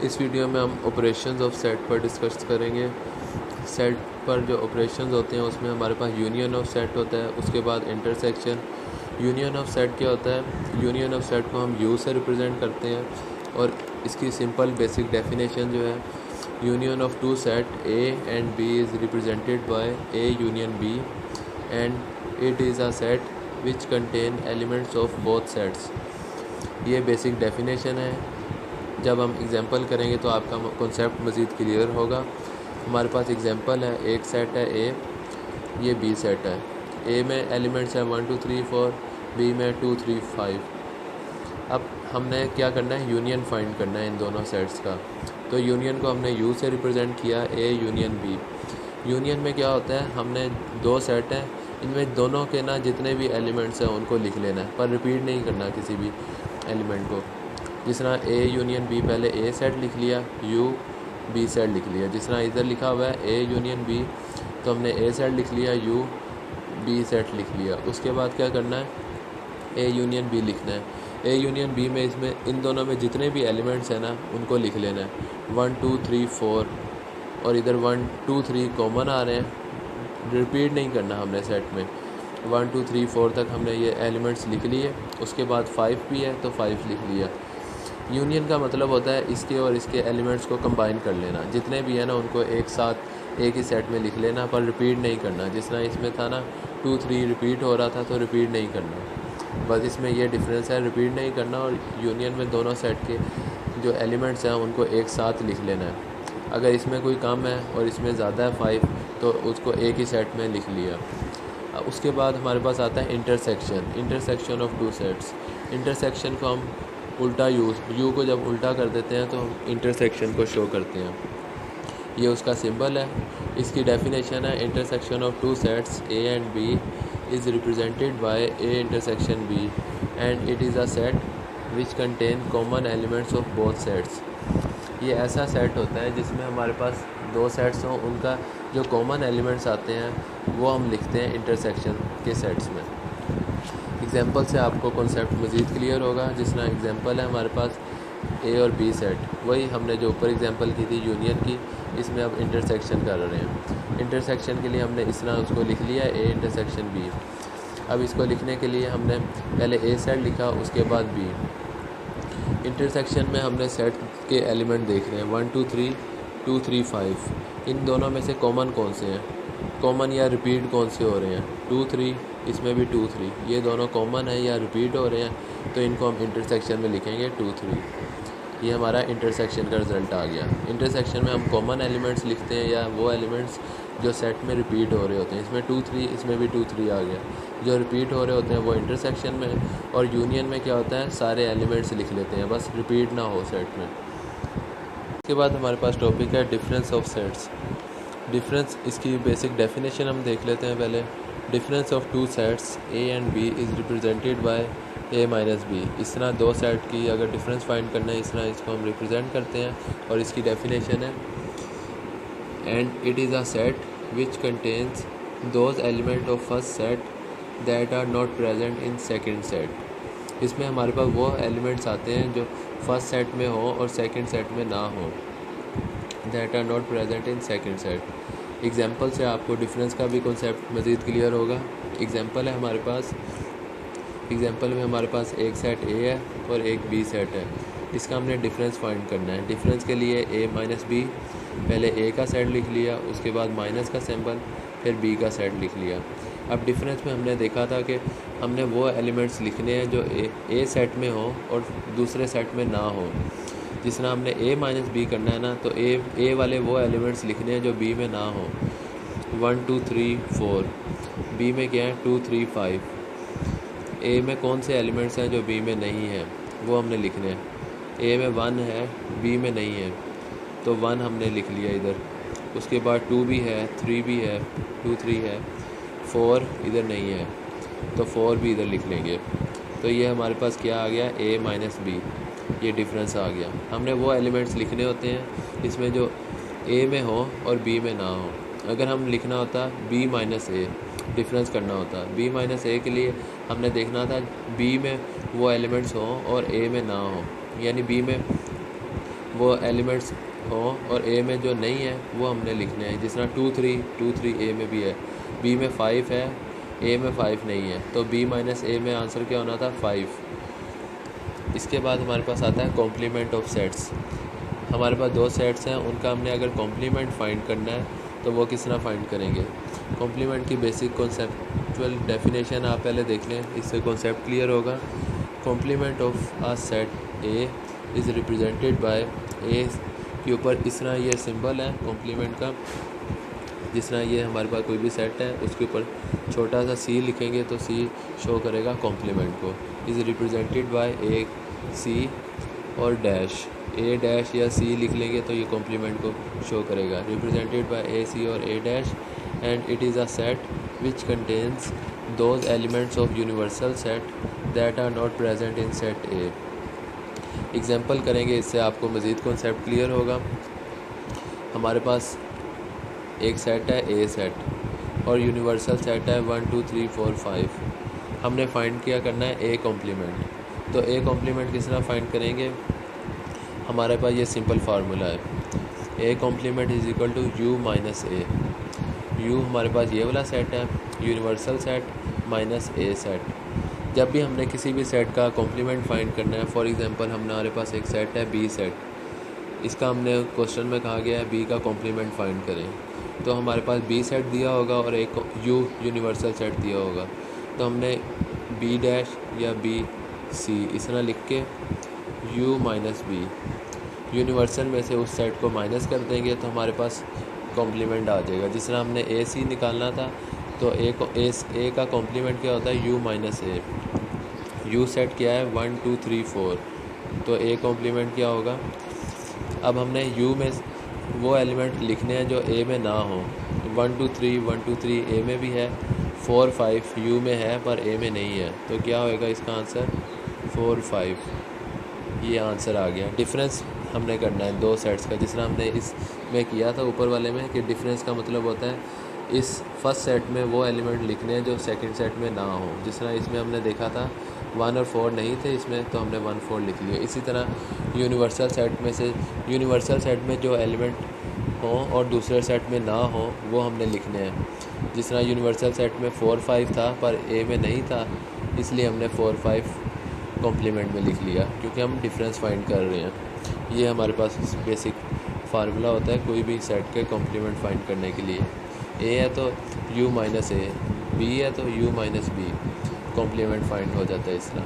इस वीडियो में हम ऑपरेशंस ऑफ सेट पर डिस्कस करेंगे। सेट पर जो ऑपरेशंस होते हैं उसमें हमारे पास यूनियन ऑफ सेट होता है, उसके बाद इंटरसेक्शन। यूनियन ऑफ सेट क्या होता है? यूनियन ऑफ सेट को हम यू से रिप्रेजेंट करते हैं और इसकी सिंपल बेसिक डेफिनेशन जो है, union of two set A and B is represented by A union B and it is a set which contain elements of both sets. ये बेसिक डेफिनेशन है। जब हम एग्जांपल करेंगे तो आपका कॉन्सेप्ट मज़ीद क्लियर होगा। हमारे पास एग्जांपल है, एक सेट है ए, ये बी सेट है। ए में एलिमेंट्स है 1 2 3 4, बी में 2 3 5। अब हमने क्या करना है? यूनियन फाइंड करना है इन दोनों सेट्स का। तो यूनियन को हमने यू से रिप्रेजेंट किया, ए यूनियन बी। यूनियन में क्या होता है? हमने दो सेट हैं, इनमें दोनों के ना जितने भी एलिमेंट्स हैं उनको लिख लेना है, पर रिपीट नहीं करना किसी भी एलिमेंट को। जिस तरह ए यूनियन बी, पहले ए सेट लिख लिया, यू बी सेट लिख लिया। जिस तरह इधर लिखा हुआ है ए यूनियन बी, तो हमने ए सेट लिख लिया, यू बी सेट लिख लिया। उसके बाद क्या करना है? ए यूनियन बी लिखना है। ए यूनियन बी में इसमें इन दोनों में जितने भी एलिमेंट्स हैं ना उनको लिख लेना है, 1 2 3 4, और इधर 1 2 3 कॉमन आ रहे हैं, रिपीट नहीं करना हमने सेट में। 1 2 3 4 तक हमने ये एलिमेंट्स लिख लिए। उसके बाद 5 भी है तो 5 लिख लिया। यूनियन का मतलब होता है इसके और इसके एलिमेंट्स को कंबाइन कर लेना, जितने भी है ना उनको एक साथ एक ही सेट में लिख लेना, पर रिपीट नहीं करना। जिस तरह इसमें था ना 2 3 रिपीट हो रहा था तो रिपीट नहीं करना, बस इसमें ये डिफरेंस है, रिपीट नहीं करना। और यूनियन में दोनों सेट के जो एलिमेंट्स हैं उनको एक साथ लिख लेना है। अगर इसमें कोई कम है और इसमें ज़्यादा है 5, तो उसको एक ही सेट में लिख लिया। उसके बाद हमारे पास आता है intersection. Intersection of two sets. Intersection को हम उल्टा यू को जब उल्टा कर देते हैं तो हम इंटरसेक्शन को शो करते हैं। ये उसका सिंबल है। इसकी डेफिनेशन है, intersection of two sets A and B is represented by A intersection B and it is a set which contain common elements of both sets. ये ऐसा सेट होता है जिसमें हमारे पास दो सेट्स हों, उनका जो कॉमन एलिमेंट्स आते हैं वो हम लिखते हैं इंटरसेक्शन के सेट्स में। एग्जांपल से आपको कॉन्सेप्ट मज़ीद क्लियर होगा। जिस तरह एग्जांपल है हमारे पास ए और बी सेट, वही हमने जो ऊपर एग्जांपल की थी यूनियन की, इसमें अब इंटरसेक्शन कर रहे हैं। इंटरसेक्शन के लिए हमने इस तरह उसको लिख लिया, ए इंटरसेक्शन बी। अब इसको लिखने के लिए हमने पहले ए सेट लिखा, उसके बाद बी। इंटरसेक्शन में हमने सेट के एलिमेंट देख रहे हैं 1 2 3 2 3 5। इन दोनों में से कॉमन कौन से हैं? कॉमन या रिपीट कौन से हो रहे हैं? 2 3, इसमें भी 2 3, ये दोनों कॉमन है या रिपीट हो रहे हैं, तो इनको हम इंटरसेक्शन में लिखेंगे 2 3। ये हमारा इंटरसेक्शन का रिज़ल्ट आ गया। इंटरसेक्शन में हम कॉमन एलिमेंट्स लिखते हैं या वो एलिमेंट्स जो सेट में रिपीट हो रहे होते हैं। इसमें 2 3, इसमें भी 2 3 आ गया। जो रिपीट हो रहे होते हैं वो इंटरसेक्शन में, और यूनियन में क्या होता है? सारे एलिमेंट्स लिख लेते हैं, बस रिपीट ना हो सेट में। उसके बाद हमारे पास टॉपिक है डिफरेंस ऑफ सेट्स। डिफरेंस, इसकी बेसिक डेफिनेशन हम देख लेते हैं पहले। Difference of two sets A and B is represented by A minus B. इस तरह दो सेट की अगर डिफरेंस फाइंड करना है, इस तरह इसको हम रिप्रेजेंट करते हैं। और इसकी डेफिनेशन है, and it is a set which contains those element of first set that are not present in second set. इसमें हमारे पास वो एलिमेंट्स आते हैं जो फर्स्ट सेट में हो और सेकेंड सेट में ना हो, that are not present in second set. Example से आपको डिफरेंस का भी कॉन्सेप्ट मज़ीद क्लियर होगा। एग्जाम्पल है हमारे पास, एग्जाम्पल में हमारे पास एक सेट ए है और एक बी सेट है। इसका हमने डिफरेंस फाइंड करना है। डिफरेंस के लिए ए माइनस बी, पहले ए का सेट लिख लिया, उसके बाद माइनस का सिंबल, फिर बी का सेट लिख लिया। अब डिफरेंस में हमने देखा था कि हमने वो एलिमेंट्स लिखने हैं जो ए सेट में हो और दूसरे सेट में ना हो। जिस तरह हमने ए माइनस बी करना है ना, तो ए वाले वो एलिमेंट्स लिखने हैं जो बी में ना हो। 1 2 3 4, बी में क्या है? 2 3 5। ए में कौन से एलिमेंट्स हैं जो बी में नहीं है, वो हमने लिखने हैं। ए में 1 है, बी में नहीं है, तो 1 हमने लिख लिया इधर। उसके बाद 2 भी है, 3 भी है, 2 3 है, 4 इधर नहीं है, तो 4 भी इधर लिख लेंगे। तो ये हमारे पास क्या आ गया? ए माइनस बी, ये डिफरेंस आ गया। हमने वो एलिमेंट्स लिखने होते हैं इसमें जो ए में हो और बी में ना हो। अगर हम लिखना होता बी माइनस ए, डिफरेंस करना होता बी माइनस ए के लिए हमने देखना था बी में वो एलिमेंट्स हों और ए में ना हो, यानी बी में वो एलिमेंट्स हों और ए में जो नहीं है वो हमने लिखने हैं। जिस तरह 2 3 ए में भी है, बी में 5 है, ए में 5 नहीं है, तो बी माइनस ए में आंसर क्या होना था 5। इसके बाद हमारे पास आता है कॉम्प्लीमेंट ऑफ सेट्स। हमारे पास दो सेट्स हैं, उनका हमने अगर कॉम्प्लीमेंट फाइंड करना है तो वो किस तरह फाइंड करेंगे। कॉम्प्लीमेंट की बेसिक कॉन्सेप्चुअल डेफिनेशन आप पहले देख लें, इससे कॉन्सेप्ट क्लियर होगा। Complement of a set A is represented by A के ऊपर इस तरह ये सिंबल है कॉम्प्लीमेंट का। जिस तरह ये हमारे पास कोई भी सेट है उसके ऊपर छोटा सा सी लिखेंगे तो सी शो करेगा कॉम्प्लीमेंट को। Is represented by A C और डैश, ए डैश या सी लिख लेंगे तो ये कॉम्प्लीमेंट को शो करेगा। रिप्रेजेंटेड बाय ए सी और A dash and it is a set which contains those elements of universal set that are not present in set A. Example करेंगे, इससे आपको मज़ीद कॉन्सेप्ट क्लियर होगा। हमारे पास एक सेट है ए सेट और यूनिवर्सल सेट है 1 2 3 4 5। हमने फाइंड किया करना है ए कॉम्प्लीमेंट। तो ए कॉम्प्लीमेंट किस तरह फाइंड करेंगे, हमारे पास ये सिंपल फार्मूला है, A complement is equal to U minus A. U हमारे पास ये वाला सेट है, universal set minus A set. जब भी हमने किसी भी सेट का कॉम्प्लीमेंट फाइंड करना है, फॉर एग्जांपल हमारे पास एक सेट है बी सेट, इसका हमने क्वेश्चन में कहा गया है बी का कॉम्प्लीमेंट फाइंड करें, तो हमारे पास बी सेट दिया होगा और एक यू यूनिवर्सल सेट दिया होगा। तो हमने बी डैश या बी सी इस तरह लिख के यू माइनस बी यूनिवर्सल में से उस सेट को माइनस कर देंगे तो हमारे पास कॉम्प्लीमेंट आ जाएगा। जिस तरह हमने ए सी निकालना था तो ए का कॉम्प्लीमेंट क्या होता है you minus A. You set क्या है 1 2 3 4, तो ए कॉम्प्लीमेंट क्या होगा। अब हमने यू में वो एलिमेंट लिखने हैं जो ए में ना हो। 1 2 3 ए में भी है, 4 5 यू में है पर ए में नहीं है, तो क्या होएगा इसका आंसर 4 5। ये आंसर आ गया। डिफरेंस हमने करना है दो सेट्स का, जिस तरह हमने इसमें किया था ऊपर वाले में कि डिफरेंस का मतलब होता है इस फर्स्ट सेट में वो एलिमेंट लिखने हैं जो सेकंड सेट में ना हो। जिस तरह इसमें हमने देखा था 1 और 4 नहीं थे इसमें, तो हमने 1 4 लिख लिया। इसी तरह यूनिवर्सल सेट में जो एलिमेंट हों और दूसरे सेट में ना हो वो हमने लिखने हैं। जिस तरह यूनिवर्सल सेट में 4 5 था पर ए में नहीं था, इसलिए हमने 4 5 कॉम्प्लीमेंट में लिख लिया क्योंकि हम डिफरेंस फाइंड कर रहे हैं। ये हमारे पास बेसिक फार्मूला होता है कोई भी सेट के कॉम्प्लीमेंट फाइंड करने के लिए। ए है तो यू माइनस ए, बी है तो U minus B, complement find हो जाता है इस तरह।